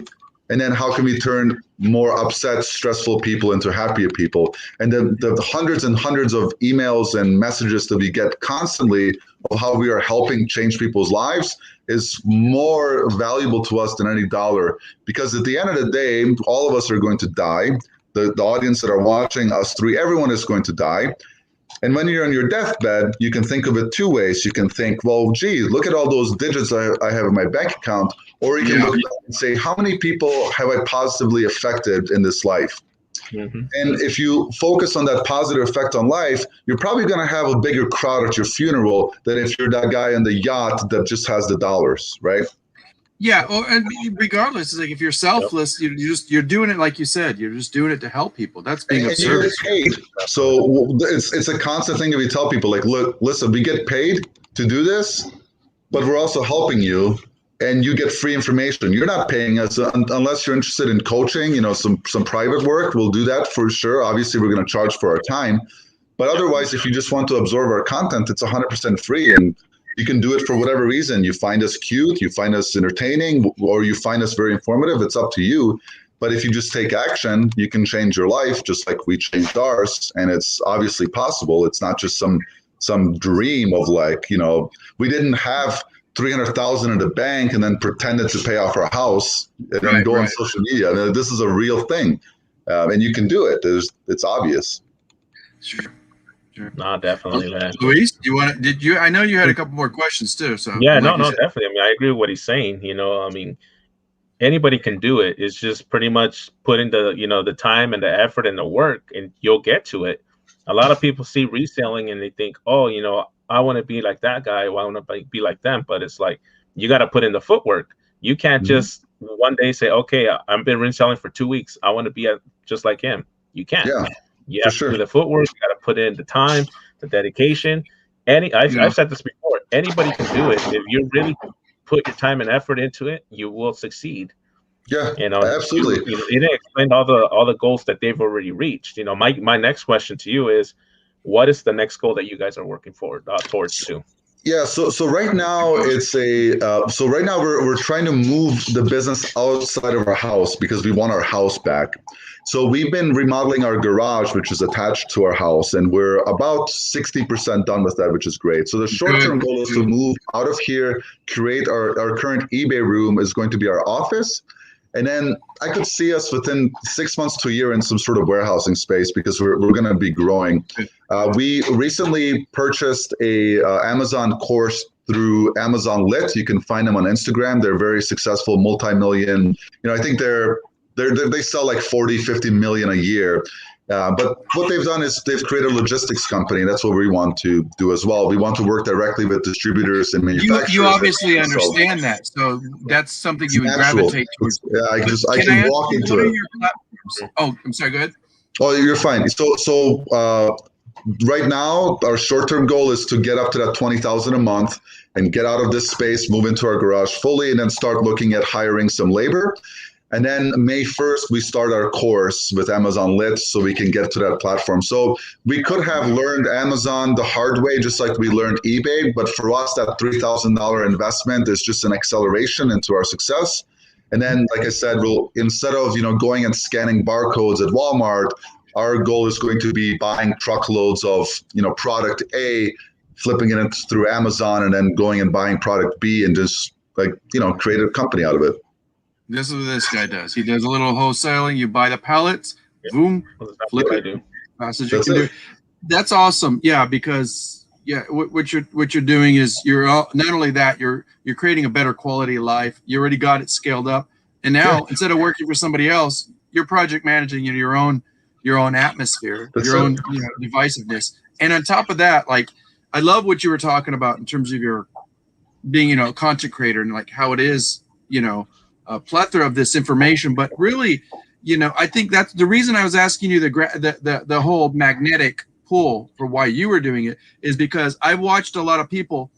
And then how can we turn more upset, stressful people into happier people? And then the hundreds and hundreds of emails and messages that we get constantly of how we are helping change people's lives is more valuable to us than any dollar. Because at the end of the day, all of us are going to die. The audience that are watching us three, everyone is going to die. And when you're on your deathbed, you can think of it two ways. You can think, well, gee, look at all those digits I have in my bank account. Or you can look back and say, how many people have I positively affected in this life? Mm-hmm. And if you focus on that positive effect on life, you're probably going to have a bigger crowd at your funeral than if you're that guy on the yacht that just has the dollars, right? Yeah, and regardless, it's like if you're selfless, you're doing it like you said. You're just doing it to help people. That's being of service. So it's a constant thing that we tell people, like, look, listen, we get paid to do this, but we're also helping you, and you get free information. You're not paying us unless you're interested in coaching. You know, some private work. We'll do that for sure. Obviously, we're going to charge for our time, but otherwise, if you just want to absorb our content, it's 100% free and. You can do it for whatever reason. You find us cute, you find us entertaining, or you find us very informative. It's up to you. But if you just take action, you can change your life just like we changed ours. And it's obviously possible. It's not just some dream of like, you know, we didn't have 300,000 in the bank and then pretended to pay off our house and then go on social media. I mean, this is a real thing. And you can do it. It's obvious. Sure. No, definitely, man. Luis, I know you had a couple more questions too. So yeah, no, definitely. I mean, I agree with what he's saying. You know, I mean, anybody can do it. It's just pretty much putting the time and the effort and the work, and you'll get to it. A lot of people see reselling and they think, oh, you know, I want to be like that guy. Well, I want to be like them. But it's like you got to put in the footwork. You can't just one day say, okay, I've been reselling for 2 weeks. I want to be just like him. You can't. Yeah. You have to do the footwork. You got to put in the time, the dedication. I've said this before. Anybody can do it. If you really put your time and effort into it, you will succeed. Yeah, you know, absolutely. You didn't explain all the goals that they've already reached. You know, my next question to you is, what is the next goal that you guys are working forward towards to? Yeah, so right now it's right now we're trying to move the business outside of our house because we want our house back. So we've been remodeling our garage, which is attached to our house, and we're about 60% done with that, which is great. So the short-term goal is to move out of here, create our current eBay room is going to be our office. And then I could see us within 6 months to a year in some sort of warehousing space because we're going to be growing. We recently purchased a Amazon course through Amazon Lit. You can find them on Instagram. They're very successful, multi-million. I think they sell like 40, 50 million a year. But what they've done is they've created a logistics company. That's what we want to do as well. We want to work directly with distributers and manufacturers. You obviously understand that, so that's something you would gravitate towards. I can walk into it. Oh, I'm sorry. Go ahead. Oh, you're fine. So right now, our short-term goal is to get up to that 20,000 a month and get out of this space, move into our garage fully, and then start looking at hiring some labor. And then May 1st, we start our course with Amazon Lit so we can get to that platform. So we could have learned Amazon the hard way, just like we learned eBay. But for us, that $3,000 investment is just an acceleration into our success. And then, like I said, we'll instead of going and scanning barcodes at Walmart, our goal is going to be buying truckloads of product A, flipping it through Amazon, and then going and buying product B and just create a company out of it. This is what this guy does. He does a little wholesaling. You buy the pallets, boom, flip it. That's awesome. Yeah, because what you're doing is you're not only that you're creating a better quality of life. You already got it scaled up, and now instead of working for somebody else, you're project managing your own atmosphere, your own divisiveness. And on top of that, like I love what you were talking about in terms of your being a content creator and like how it is a plethora of this information, but really, I think that's the reason I was asking you the whole magnetic pull for why you were doing it is because I've watched a lot of people,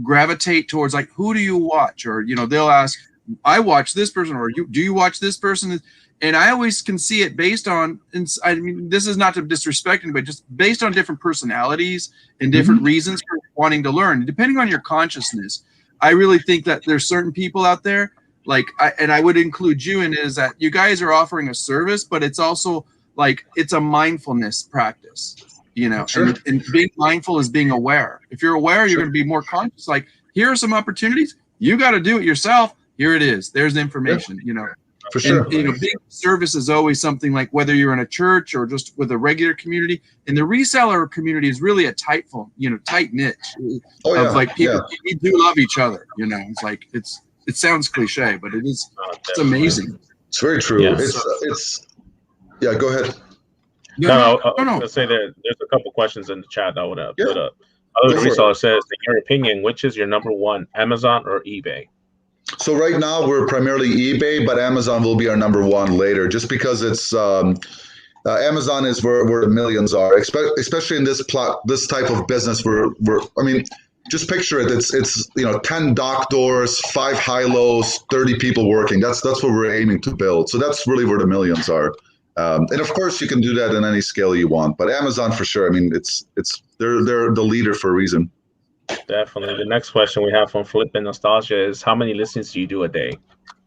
gravitate towards like, who do you watch? Or, they'll ask, I watch this person, or do you watch this person? And I always can see it based on, I mean, this is not to disrespect anybody, just based on different personalities and different reasons for wanting to learn, depending on your consciousness. I really think that there's certain people out there, and I would include you in it, is that you guys are offering a service, but it's also like it's a mindfulness practice, Sure. And being mindful is being aware. If you're aware, you're going to be more conscious. Like, here are some opportunities. You got to do it yourself. Here it is. There's the information, For sure. And, being service is always something like whether you're in a church or just with a regular community. And the reseller community is really a tight niche of like people. You do love each other. It's like it sounds cliche, but it's amazing. It's very true. Yeah. It's go ahead. No. Let's say there's a couple questions in the chat that I would have put up. Other reseller says, in your opinion, which is your number one, Amazon or eBay? So right now we're primarily eBay, but Amazon will be our number one later, just because it's Amazon is where the millions are, especially in this type of business. Just picture it. It's 10 dock doors, 5 high-lows, 30 people working. That's what we're aiming to build. So that's really where the millions are. And of course, you can do that in any scale you want, but Amazon for sure. I mean, they're the leader for a reason. Definitely. The next question we have from Flippin' Nostalgia is, how many listings do you do a day?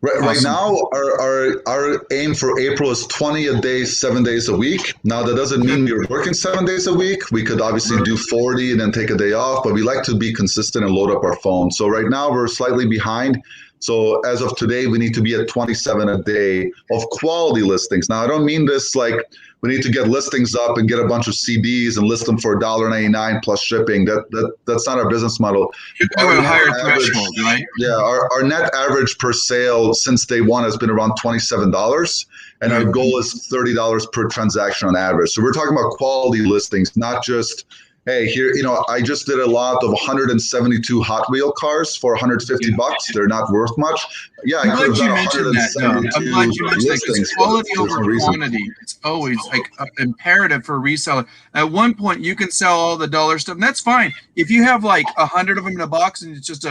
Right now, our aim for April is 20 a day, 7 days a week. Now, that doesn't mean we're working 7 days a week. We could obviously do 40 and then take a day off, but we like to be consistent and load up our phone. So right now, we're slightly behind. So as of today, we need to be at 27 a day of quality listings. Now, I don't mean this like we need to get listings up and get a bunch of CDs and list them for $1.99 plus shipping. That's not our business model. You're doing a higher threshold, right? Yeah, our net average per sale since day one has been around $27, and our goal is $30 per transaction on average. So we're talking about quality listings, not just, hey, here, I just did a lot of 172 Hot Wheel cars for $150. They're not worth much. Yeah, I'm glad you mentioned that. I'm glad you mentioned that, because quality over quantity, it's always like imperative for a reseller. At one point, you can sell all the dollar stuff, and that's fine. If you have like 100 of them in a box, and it's just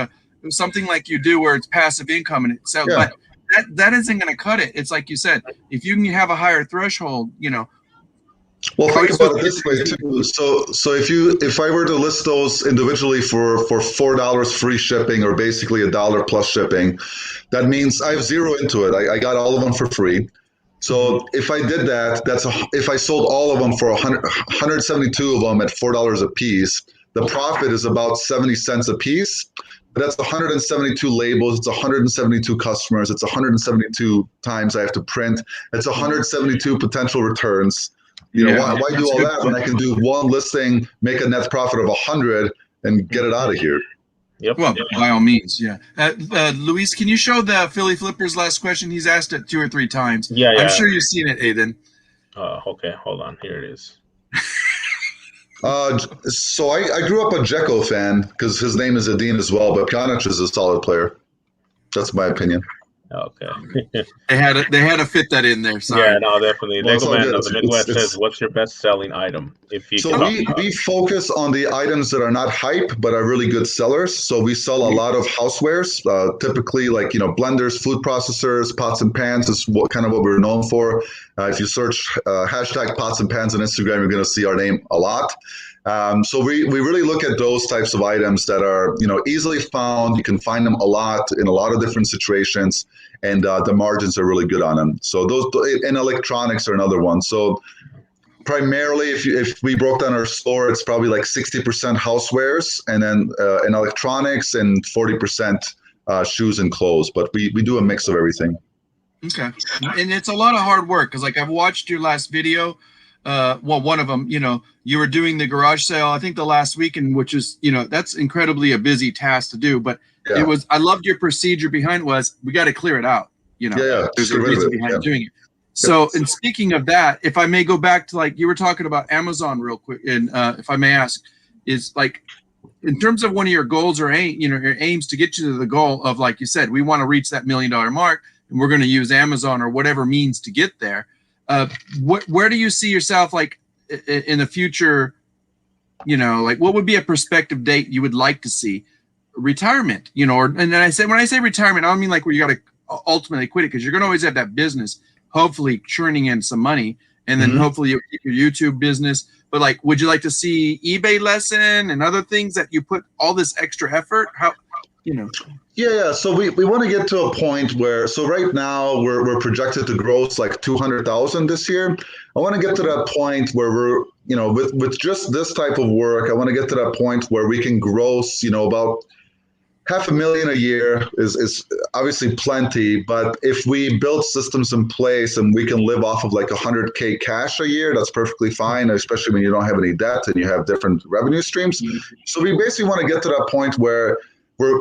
something like you do where it's passive income and it sells, but that isn't going to cut it. It's like you said, if you can have a higher threshold, Well, think about it this way too. So if I were to list those individually for $4 free shipping, or basically $1 plus shipping, that means I have zero into it. I got all of them for free. So if I did that, if I sold all of them for 172 of them at $4 a piece, the profit is about 70 cents a piece. But that's 172 labels. It's 172 customers. It's 172 times I have to print. It's 172 potential returns. Why do all that when I can do one listing, make a net profit of 100, and get it out of here? Yep. Well, by all means, yeah. Luis, can you show the Philly Flippers last question? He's asked it 2 or 3 times. Yeah. I'm sure you've seen it, Aiden. Okay, hold on. Here it is. So I grew up a Dzeko fan because his name is Adin as well, but Pjanic is a solid player. That's my opinion. Okay. They had to fit that in there. Sorry. Yeah, no, definitely. Well, Lego Man of the Midwest says, "What's your best-selling item?" We focus on the items that are not hype but are really good sellers. So we sell a lot of housewares, typically like blenders, food processors, pots and pans is what we're known for. If you search hashtag pots and pans on Instagram, you're going to see our name a lot. So we really look at those types of items that are easily found. You can find them a lot in a lot of different situations, and the margins are really good on them. So those, and electronics are another one. So primarily, if we broke down our store, it's probably like 60% housewares, and then in electronics, and 40% shoes and clothes. But we do a mix of everything. Okay, and it's a lot of hard work because I've watched your last video. One of them, you were doing the garage sale, I think the last weekend, which is, that's incredibly a busy task to do. But I loved your procedure behind it was, we got to clear it out. There's a reason behind doing it. So, and speaking of that, if I may go back to you were talking about Amazon real quick, and if I may ask, is in terms of one of your goals or your aims to get you to the goal of, like you said, we want to reach that $1 million mark, and we're going to use Amazon or whatever means to get there. Where do you see yourself in the future? What would be a prospective date you would like to see? Retirement, and then when I say retirement, I don't mean where you got to ultimately quit it, because you're going to always have that business, hopefully churning in some money, and then hopefully you'll keep your YouTube business. But would you like to see eBay lesson and other things that you put all this extra effort? Yeah. So we want to get to a point where, so right now we're projected to gross 200,000 this year. I want to get to that point where we're, with just this type of work, I want to get to that point where we can gross, about $500,000 a year is obviously plenty. But if we build systems in place and we can live off of $100K cash a year, that's perfectly fine, especially when you don't have any debt and you have different revenue streams. So we basically want to get to that point where we're,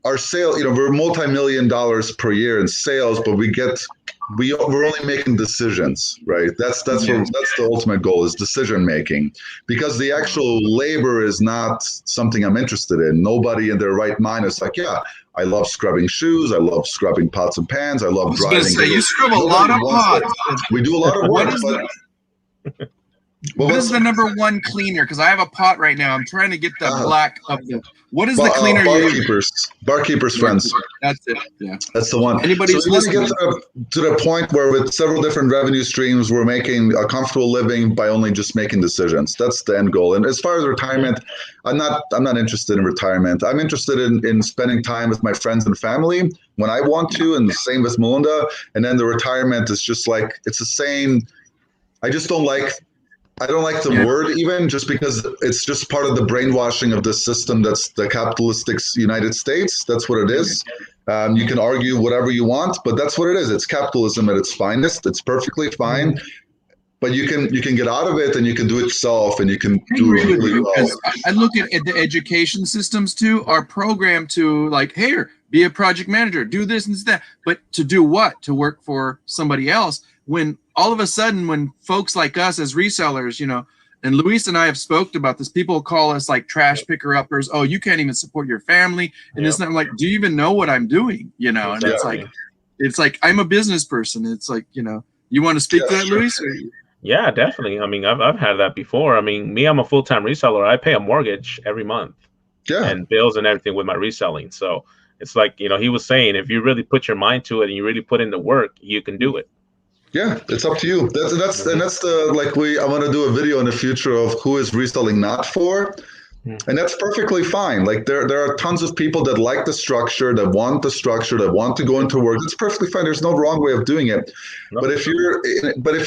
our sales, we're multi-million dollars per year in sales, but we're only making decisions, right? That's the ultimate goal, is decision making, because the actual labor is not something I'm interested in. Nobody in their right mind is I love scrubbing shoes, I love scrubbing pots and pans, I love driving. You scrub a lot of pots. We do a lot of work. What is the number one cleaner? Because I have a pot right now. I'm trying to get the black of the. What is the cleaner you use? Barkeepers friends. That's it. Yeah. That's the one. Anybody so we want to get to the point where with several different revenue streams, we're making a comfortable living by only just making decisions. That's the end goal. And as far as retirement, I'm not interested in retirement. I'm interested in spending time with my friends and family when I want to, and the same with Melinda. And then the retirement is just it's the same. I don't like the word even, just because it's just part of the brainwashing of the system that's the capitalistic United States. That's what it is. You can argue whatever you want, but that's what it is. It's capitalism at its finest. It's perfectly fine. But you can get out of it, and you can do it yourself, and you can do it really well. I look at the education systems too, are programmed to here, be a project manager, do this and that. But to do what? To work for somebody else. When all of a sudden, when folks like us as resellers, and Luis and I have spoke about this, people call us trash picker-uppers. Oh, you can't even support your family. And it's not do you even know what I'm doing? And it's I'm a business person. It's you want to speak to that, Luis? Yeah, definitely. I mean, I've had that before. I mean, I'm a full-time reseller. I pay a mortgage every month and bills and everything with my reselling. So it's he was saying, if you really put your mind to it and you really put in the work, you can do it. Yeah, it's up to you. That's the like I want to do a video in the future of who is reselling not for. And that's perfectly fine. Like there are tons of people that like the structure, that want the structure, that want to go into work. It's perfectly fine. There's no wrong way of doing it. No. But if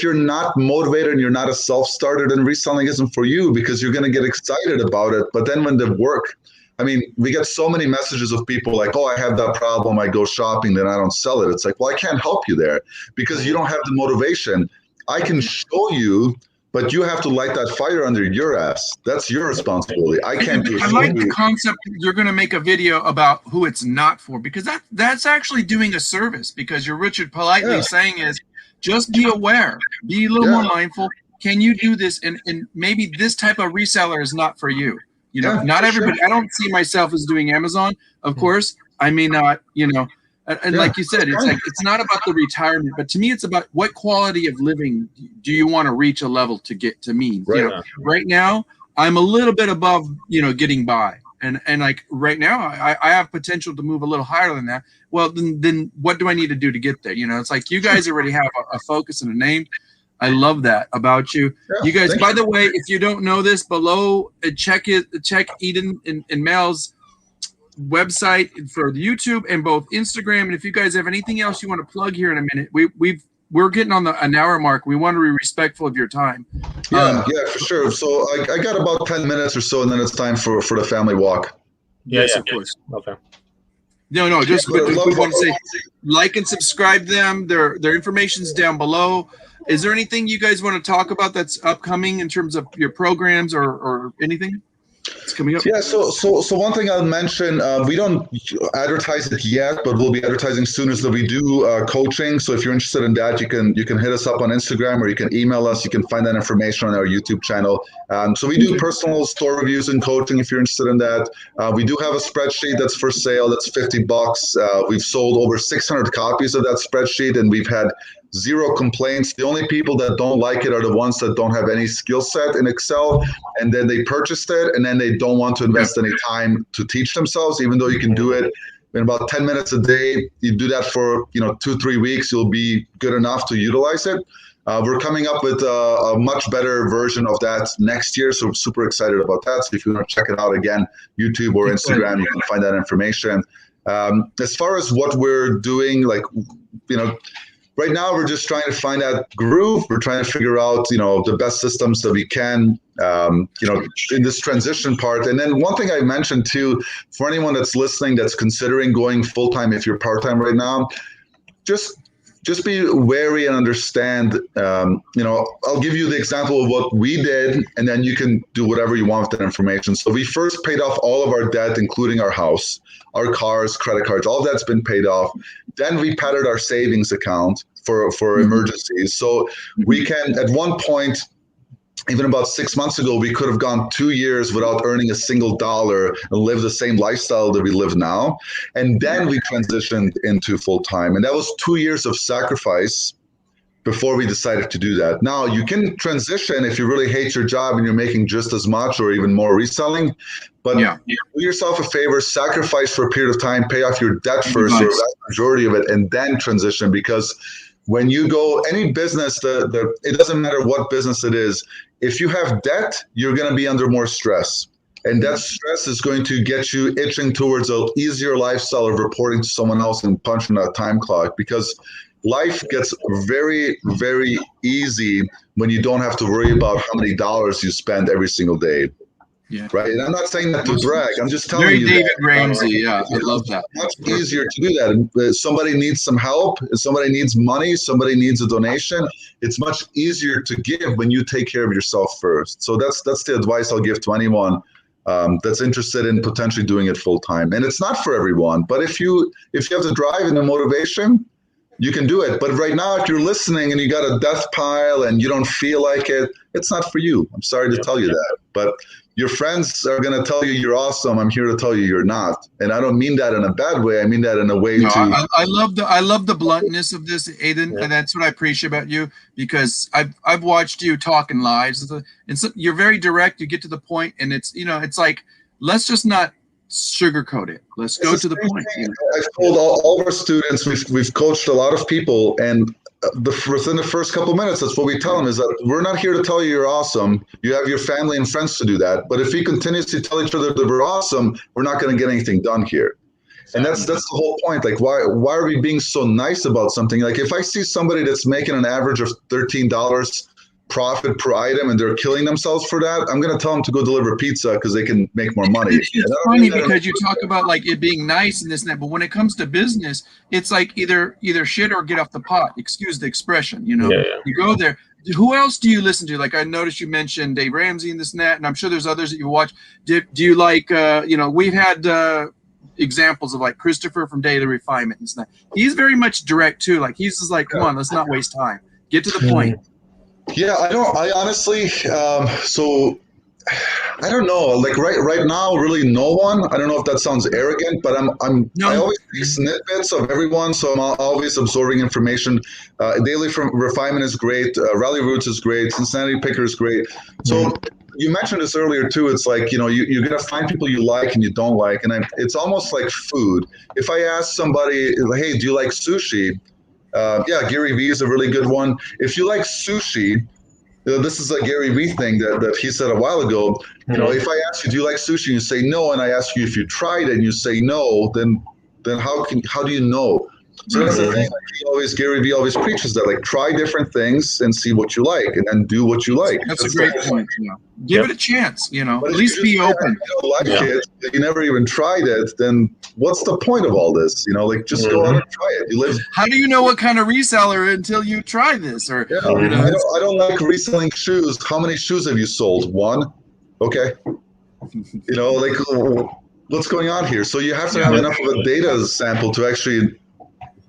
you're not motivated and you're not a self-starter, then reselling isn't for you because you're going to get excited about it. But then when the work, I mean, we get so many messages of people like, oh, I have that problem. I go shopping, then I don't sell it. It's like, well, I can't help you there because you don't have the motivation. I can show you, but you have to light that fire under your ass. That's your responsibility. I can't do it. I like the concept that you're going to make a video about who it's not for, because that's actually doing a service, because you're Richard politely saying is just be aware, be a little more mindful. Can you do this? And maybe this type of reseller is not for you. You know, not everybody. Sure. I don't see myself as doing Amazon. Of course, I may not, you know, and like you said, it's like, it's not about the retirement, but to me, it's about what quality of living do you want to reach a level to get to me? Right. You know, right now, I'm a little bit above, you know, getting by. And like right now, I have potential to move a little higher than that. Well, then what do I need to do to get there? You know, it's like you guys already have a focus and a name. I love that about you. Yeah, you guys, by the way, if you don't know this, below, check Eden and Mel's website for the YouTube and both Instagram. And if you guys have anything else you want to plug here in a minute, we're getting on an hour mark. We want to be respectful of your time. Yeah, for sure. So I got about 10 minutes or so, and then it's time for the family walk. Yes, of course. Okay. No, just we want to say like and subscribe them. Their information's down below. Is there anything you guys want to talk about that's upcoming in terms of your programs or anything that's coming up? Yeah, so one thing I'll mention, we don't advertise it yet, but we'll be advertising soon, is that we do coaching. So if you're interested in that, you can hit us up on Instagram, or you can email us. You can find that information on our YouTube channel. So we do personal store reviews and coaching if you're interested in that. We do have a spreadsheet that's for sale. That's $50. We've sold over 600 copies of that spreadsheet, and we've had 0 complaints. The only people that don't like it are the ones that don't have any skill set in Excel, and then they purchased it, and then they don't want to invest any time to teach themselves, even though you can do it in about 10 minutes a day. You do that for 2-3 weeks, you'll be good enough to utilize it. We're coming up with a much better version of that next year, so I'm super excited about that. So if you want to check it out, again, YouTube or Instagram, you can find that information. As far as what we're doing, right now, we're just trying to find that groove. We're trying to figure out, the best systems that we can, in this transition part. And then one thing I mentioned too, for anyone that's listening, that's considering going full-time, if you're part-time right now, just be wary and understand, I'll give you the example of what we did, and then you can do whatever you want with that information. So we first paid off all of our debt, including our house, our cars, credit cards, all that's been paid off. Then we padded our savings account for emergencies. So we can, at one point, even about 6 months ago, we could have gone 2 years without earning a single dollar and live the same lifestyle that we live now. And then we transitioned into full-time. And that was 2 years of sacrifice before we decided to do that. Now, you can transition if you really hate your job and you're making just as much or even more reselling. But do yourself a favor, sacrifice for a period of time, pay off your debt first, or the majority of it, and then transition. Because when you go any business, it doesn't matter what business it is, if you have debt, you're going to be under more stress. And that stress is going to get you itching towards an easier lifestyle of reporting to someone else and punching that time clock, because life gets very, very easy when you don't have to worry about how many dollars you spend every single day. Yeah. Right. And I'm not saying that to brag. I'm just telling you. David Ramsey. Yeah, I love that. Much easier to do that. If somebody needs some help, if somebody needs money, somebody needs a donation, it's much easier to give when you take care of yourself first. So that's the advice I'll give to anyone that's interested in potentially doing it full time. And it's not for everyone, but if you have the drive and the motivation, you can do it. But right now, if you're listening and you got a death pile and you don't feel like it, it's not for you. I'm sorry to tell you that. But your friends are going to tell you you're awesome. I'm here to tell you you're not. And I don't mean that in a bad way. I mean that in a way I love the bluntness of this, Aiden. And that's what I appreciate about you, because I've watched you talk in lives, and so you're very direct. You get to the point, and it's, it's like, let's just not sugarcoat it. Let's go to the point. You know? I've told all of our students, we've coached a lot of people, and within the first couple of minutes, that's what we tell them is that we're not here to tell you you're awesome. You have your family and friends to do that. But if we continuously tell each other that we're awesome, we're not going to get anything done here. And that's the whole point. Like, why are we being so nice about something? Like, if I see somebody that's making an average of $13 profit per item and they're killing themselves for that, I'm going to tell them to go deliver pizza because they can make more money. It's funny because you talk about like it being nice and this and that, but when it comes to business, it's like either shit or get off the pot. Excuse the expression. You know, you go there. Who else do you listen to? Like, I noticed you mentioned Dave Ramsey and this and that, and I'm sure there's others that you watch. Do you like, you know, we've had examples of like Christopher from Daily Refinement and stuff. He's very much direct too. Like, he's just like, come on, let's not waste time. Get to the point. Yeah, I honestly, so I don't know. Like right now, really no one. I don't know if that sounds arrogant, but I always take snippets of everyone, so I'm always absorbing information. Daily Refinement is great. Rally Roots is great. Cincinnati Picker is great. So you mentioned this earlier too. It's like, you know, you're gonna find people you like and you don't like, and it's almost like food. If I ask somebody, hey, do you like sushi? Yeah, Gary Vee is a really good one. If you like sushi, this is a Gary Vee thing that he said a while ago. You know, if I ask you, do you like sushi, and you say no, and I ask you if you tried it, and you say no, then how do you know? So that's the thing. Like Gary Vee always preaches that, like, try different things and see what you like, and then do what you like. That's a great point. You know. Give it a chance. You know, at least be open. You don't like it, you never even tried it. Then what's the point of all this? You know, like, just go out and try it. You live. How do you know what kind of reseller until you try this? Or you know, I don't like reselling shoes. How many shoes have you sold? One. Okay. You know, like, what's going on here? So you have to have enough of a data sample to actually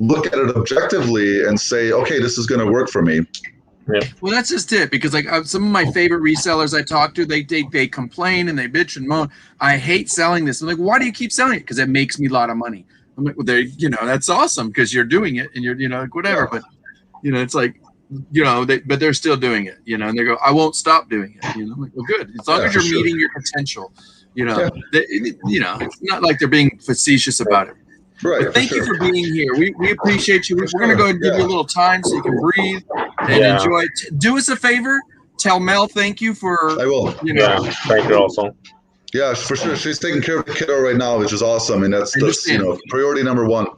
look at it objectively and say, okay, this is going to work for me. Yeah. Well, that's just it, because like some of my favorite resellers I talk to, they complain and they bitch and moan. I hate selling this. I'm like, why do you keep selling it? Because it makes me a lot of money. I'm like, well, you know, that's awesome because you're doing it and you're, you know, like whatever. But you know, it's like, you know, but they're still doing it. You know, and they go, I won't stop doing it. You know, I'm like, well, good, as long as you're meeting your potential. You know, you know, it's not like they're being facetious about it. Right. But thank you for being here. We appreciate you. We're going to go ahead and give you a little time so you can breathe and enjoy it. Do us a favor. Tell Mel thank you for. I will. You know. Yeah, thank you also. Yeah, for sure. She's taking care of the kiddo right now, which is awesome, and that's you know, priority number one.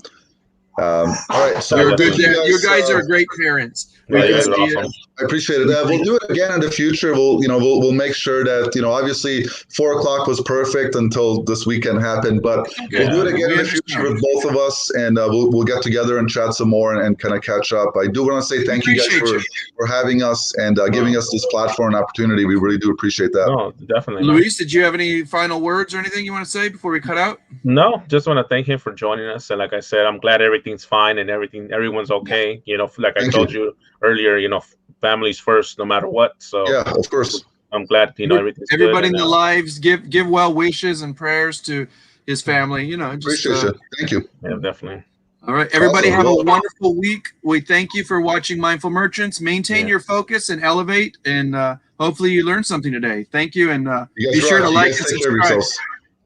All right, so you're good. You guys are great parents. Awesome. I appreciate it. We'll do it again in the future. We'll make sure that, you know, obviously 4 o'clock was perfect until this weekend happened, but we'll do it again in the future with both of us, and we'll get together and chat some more and kind of catch up. I do want to say thank you guys for having us and giving us this platform and opportunity. We really do appreciate that. No, definitely. Luis, did you have any final words or anything you want to say before we cut out? No, just want to thank him for joining us. And like I said, I'm glad everything's fine and everyone's okay. You know, like I told you earlier, you know, family's first no matter what. So yeah, of course. I'm glad, you know, everything's everybody good. in the lives give well wishes and prayers to his family. You know, just, appreciate it. Thank you. Yeah, definitely. All right, everybody, have a wonderful week. We thank you for watching Mindful Merchants. Maintain your focus and elevate, and hopefully you learned something today. Thank you, and be sure to like and subscribe.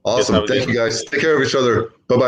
Awesome. Thank you, guys. Take care of each other. Bye-bye.